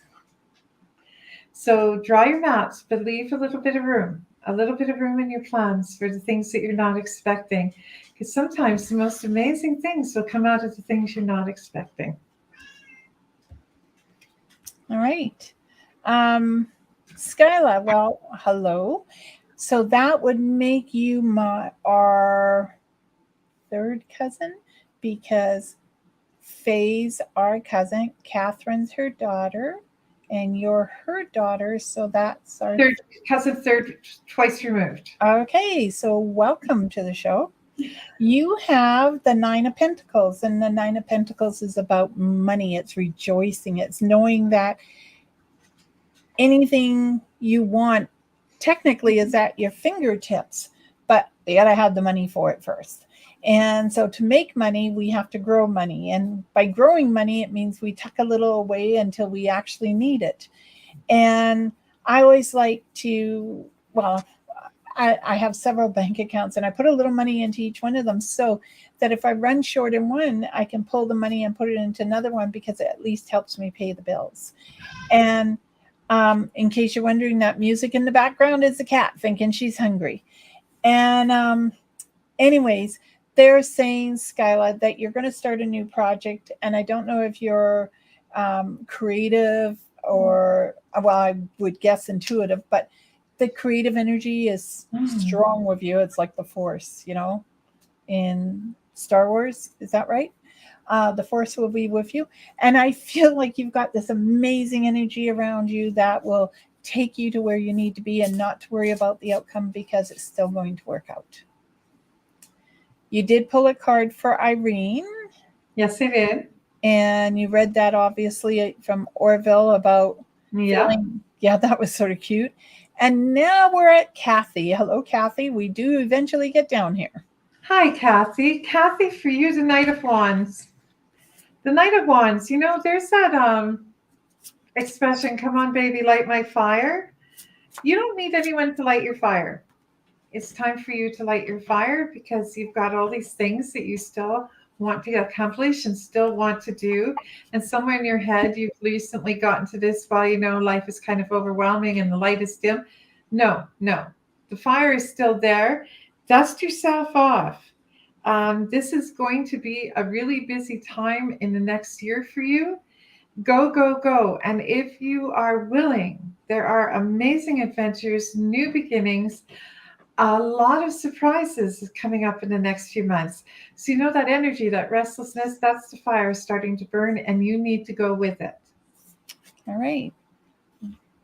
So draw your maps, but leave a little bit of room in your plans for the things that you're not expecting. Because sometimes the most amazing things will come out of the things you're not expecting. All right. Skyla, well, hello. So that would make you our third cousin, because Faye's our cousin, Catherine's her daughter, and you're her daughter. So that's our third cousin, twice removed. Okay, so welcome to the show. You have the Nine of Pentacles, and the Nine of Pentacles is about money. It's rejoicing. It's knowing that anything you want technically is at your fingertips, but you got to have the money for it first. And so to make money, we have to grow money. And by growing money, it means we tuck a little away until we actually need it. And I always like to, I have several bank accounts, and I put a little money into each one of them so that if I run short in one, I can pull the money and put it into another one, because it at least helps me pay the bills. And in case you're wondering, that music in the background is the cat thinking she's hungry. And anyways, they're saying, Skyla, that you're going to start a new project. And I don't know if you're creative or, well, I would guess intuitive, but the creative energy is strong with you. It's like the Force, in Star Wars. Is that right? The Force will be with you. And I feel like you've got this amazing energy around you that will take you to where you need to be, and not to worry about the outcome, because it's still going to work out. You did pull a card for Irene. Yes, I did. And you read that obviously from Orville about feeling, that was sort of cute. And now we're at Kathy. Hello, Kathy. We do eventually get down here. Hi, Kathy. Kathy, for you, the Knight of Wands. The Knight of Wands, there's that expression, come on, baby, light my fire. You don't need anyone to light your fire. It's time for you to light your fire, because you've got all these things that you still want to accomplish and still want to do. And somewhere in your head, you've recently gotten to this, life is kind of overwhelming and the light is dim. No. The fire is still there. Dust yourself off. This is going to be a really busy time in the next year for you. Go, go, go. And if you are willing, there are amazing adventures, new beginnings, a lot of surprises coming up in the next few months. So that energy, that restlessness, that's the fire starting to burn, and you need to go with it. All right.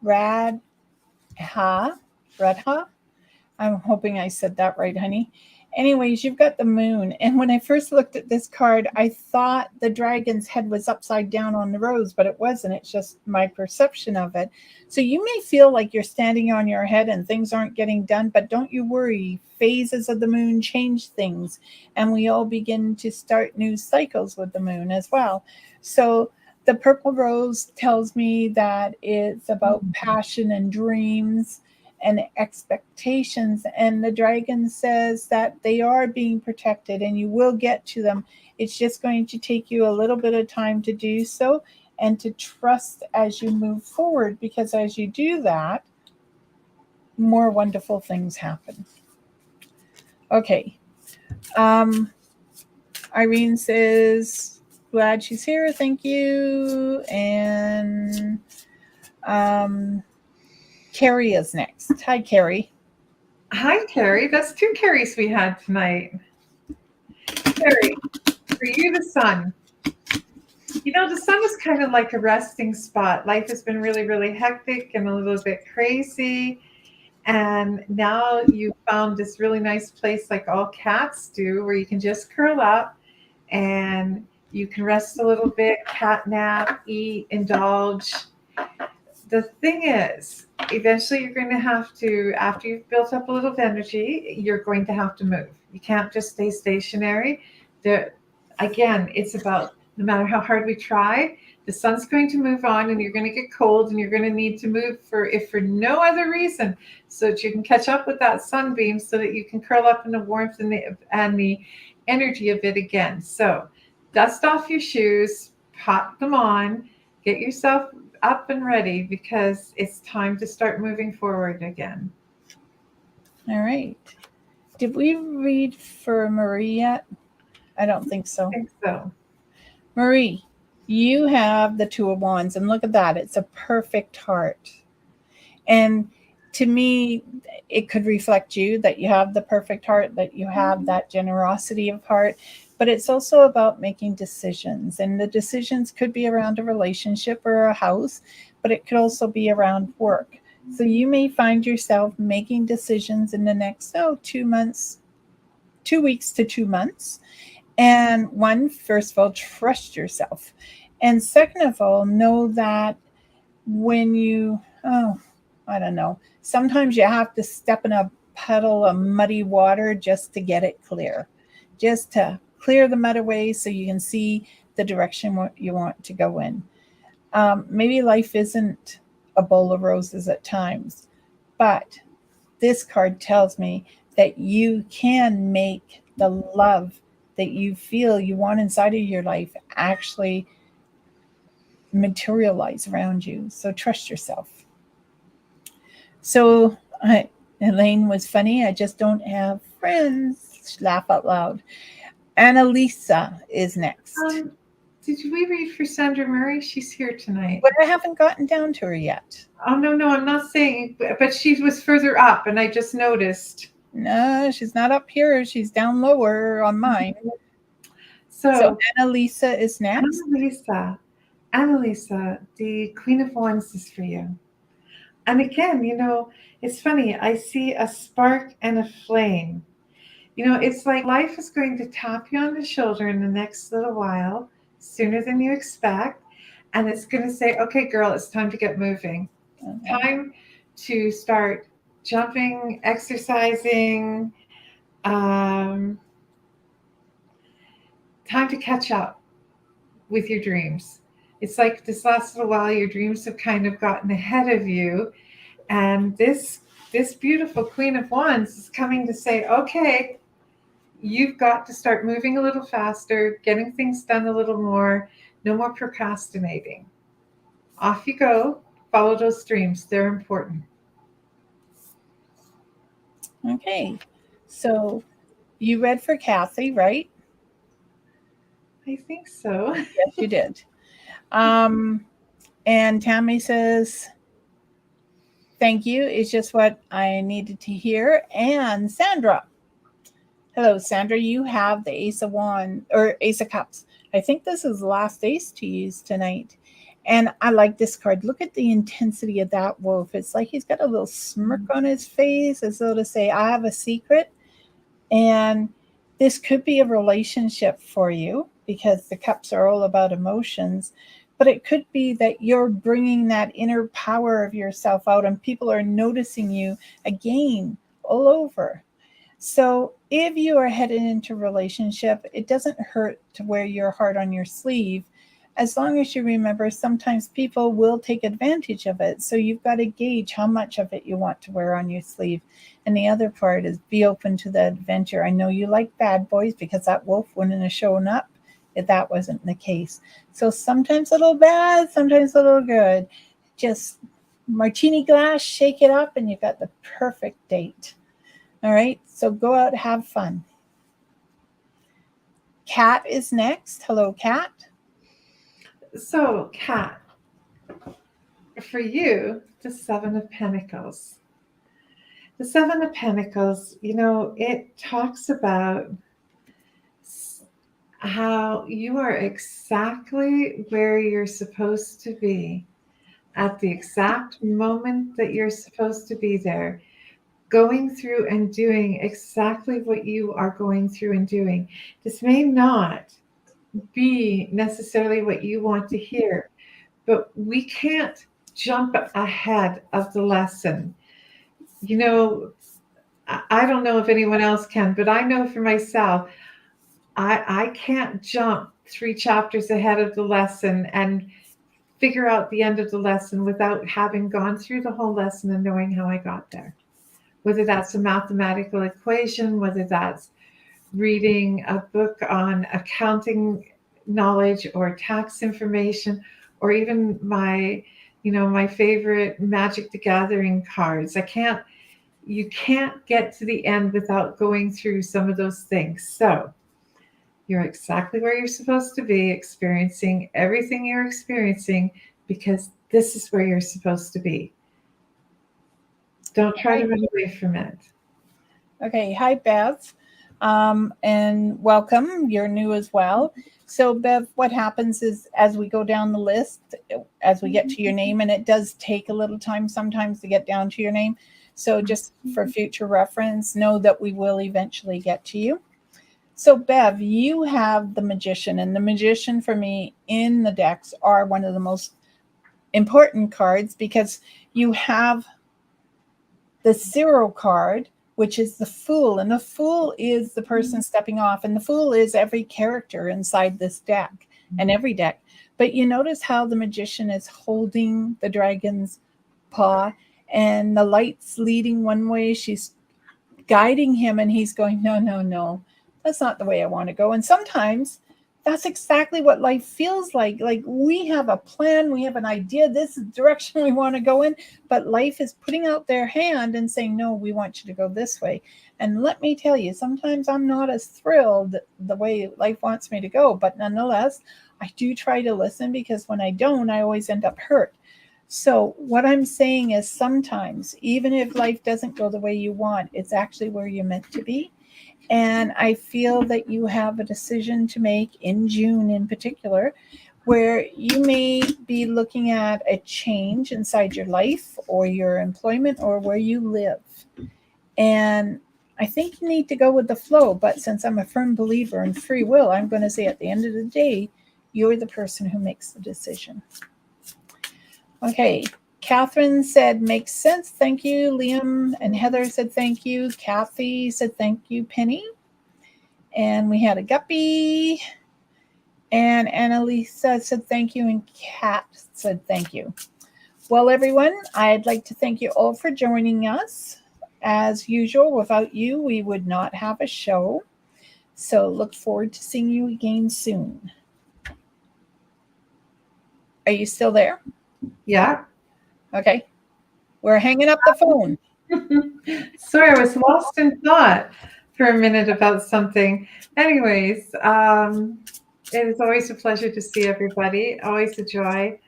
Radha. I'm hoping I said that right, honey. Anyways, you've got the moon. And when I first looked at this card, I thought the dragon's head was upside down on the rose, but it wasn't. It's just my perception of it. So you may feel like you're standing on your head and things aren't getting done, but don't you worry. Phases of the moon change things, and we all begin to start new cycles with the moon as well. So the purple rose tells me that it's about passion and dreams and expectations, and the dragon says that they are being protected and you will get to them. It's just going to take you a little bit of time to do so, and to trust as you move forward, because as you do that, more wonderful things happen. Okay. Irene says, glad she's here, thank you. And Carrie is next. Hi, Carrie. Hi, Carrie. That's two Carries we had tonight. Carrie, for you, the sun. The sun is kind of like a resting spot. Life has been really, really hectic and a little bit crazy. And now you found this really nice place, like all cats do, where you can just curl up and you can rest a little bit, cat nap, eat, indulge. The thing is, eventually you're going to have to, after you've built up a little energy, you're going to have to move. You can't just stay stationary. Again, it's about, no matter how hard we try, The sun's going to move on and you're going to get cold and you're going to need to move if for no other reason, so that you can catch up with that sunbeam so that you can curl up in the warmth and the energy of it again. So dust off your shoes, pop them on, get yourself up and ready because it's time to start moving forward again. All right. Did we read for Marie yet? I don't think so. I think so. Marie, you have the Two of Wands, and look at that. It's a perfect heart. And to me, it could reflect you, that you have the perfect heart, that you have that generosity of heart. But it's also about making decisions. And the decisions could be around a relationship or a house, but it could also be around work. So you may find yourself making decisions in the next 2 months, 2 weeks to 2 months. And one, first of all, trust yourself. And second of all, know that when you, I don't know, sometimes you have to step in a puddle of muddy water just to get it clear, just to clear the mud away so you can see the direction you want to go in. Maybe life isn't a bowl of roses at times, but this card tells me that you can make the love that you feel you want inside of your life actually materialize around you. So trust yourself. So Elaine was funny. I just don't have friends. Laugh out loud. Annalisa is next. Did we read for Sandra Murray? She's here tonight. But I haven't gotten down to her yet. Oh, no, I'm not saying, but she was further up and I just noticed. No, she's not up here. She's down lower on mine. So Annalisa is next. Annalisa, the Queen of Wands is for you. And again, it's funny. I see a spark and a flame. It's like life is going to tap you on the shoulder in the next little while, sooner than you expect. And it's going to say, okay, girl, it's time to get moving. Time to start jumping, exercising, time to catch up with your dreams. It's like this last little while, your dreams have kind of gotten ahead of you. And this beautiful Queen of Wands is coming to say, okay, you've got to start moving a little faster, getting things done a little more, no more procrastinating. Off you go. Follow those dreams. They're important. Okay. So you read for Kathy, right? I think so. Yes, you did. And Tammy says, thank you. It's just what I needed to hear. And Sandra. Hello, Sandra. You have the Ace of Wands or Ace of Cups. I think this is the last ace to use tonight. And I like this card. Look at the intensity of that wolf. It's like he's got a little smirk on his face as though to say, I have a secret. And this could be a relationship for you because the cups are all about emotions. But it could be that you're bringing that inner power of yourself out and people are noticing you again all over. So if you are headed into a relationship, it doesn't hurt to wear your heart on your sleeve, as long as you remember sometimes people will take advantage of it. So you've got to gauge how much of it you want to wear on your sleeve. And the other part is be open to the adventure. I know you like bad boys because that wolf wouldn't have shown up if that wasn't the case. So sometimes a little bad, sometimes a little good. Just martini glass, shake it up, and you've got the perfect date. All right, so go out, have fun. Kat is next. Hello, Kat. So, Kat, for you, the Seven of Pentacles. The Seven of Pentacles, it talks about how you are exactly where you're supposed to be at the exact moment that you're supposed to be there, going through and doing exactly what you are going through and doing. This may not be necessarily what you want to hear, but we can't jump ahead of the lesson. I don't know if anyone else can, but I know for myself, I can't jump 3 chapters ahead of the lesson and figure out the end of the lesson without having gone through the whole lesson and knowing how I got there. Whether that's a mathematical equation, whether that's reading a book on accounting knowledge or tax information, or even my favorite Magic the Gathering cards. You can't get to the end without going through some of those things. So you're exactly where you're supposed to be, experiencing everything you're experiencing, because this is where you're supposed to be. Don't try to run away from it. Okay. Hi, Bev. And welcome. You're new as well. So, Bev, what happens is as we go down the list, as we get to your name, and it does take a little time sometimes to get down to your name. So just for future reference, know that we will eventually get to you. So, Bev, you have the Magician, and the Magician for me in the decks are one of the most important cards because you have the 0 card, which is the Fool, and the Fool is the person stepping off, and the Fool is every character inside this deck and every deck. But you notice how the Magician is holding the dragon's paw, and the light's leading one way. She's guiding him, and he's going, no, no, no, that's not the way I want to go. And sometimes that's exactly what life feels like. Like we have a plan, we have an idea, this is the direction we want to go in, but life is putting out their hand and saying, no, we want you to go this way. And let me tell you, sometimes I'm not as thrilled the way life wants me to go, but nonetheless, I do try to listen, because when I don't, I always end up hurt. So what I'm saying is sometimes, even if life doesn't go the way you want, it's actually where you're meant to be. And I feel that you have a decision to make in June in particular, where you may be looking at a change inside your life or your employment or where you live. And I think you need to go with the flow. But since I'm a firm believer in free will, I'm going to say at the end of the day, you're the person who makes the decision. Okay, Catherine said, makes sense. Thank you. Liam and Heather said, thank you. Kathy said, thank you, Penny. And we had a guppy. And Annalisa said, thank you. And Kat said, thank you. Well, everyone, I'd like to thank you all for joining us. As usual, without you, we would not have a show. So look forward to seeing you again soon. Are you still there? Yeah. Okay. We're hanging up the phone. Sorry, I was lost in thought for a minute about something. Anyways, it is always a pleasure to see everybody. Always a joy.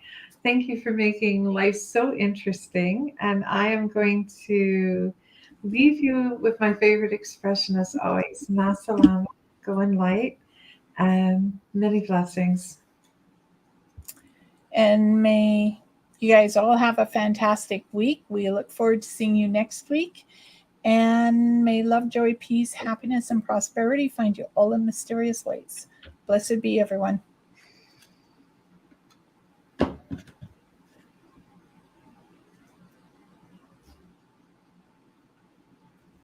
Thank you for making life so interesting. And I am going to leave you with my favorite expression as always. Masalam, go in light, and many blessings. And may you guys all have a fantastic week. We look forward to seeing you next week. And may love, joy, peace, happiness, and prosperity find you all in mysterious ways. Blessed be everyone.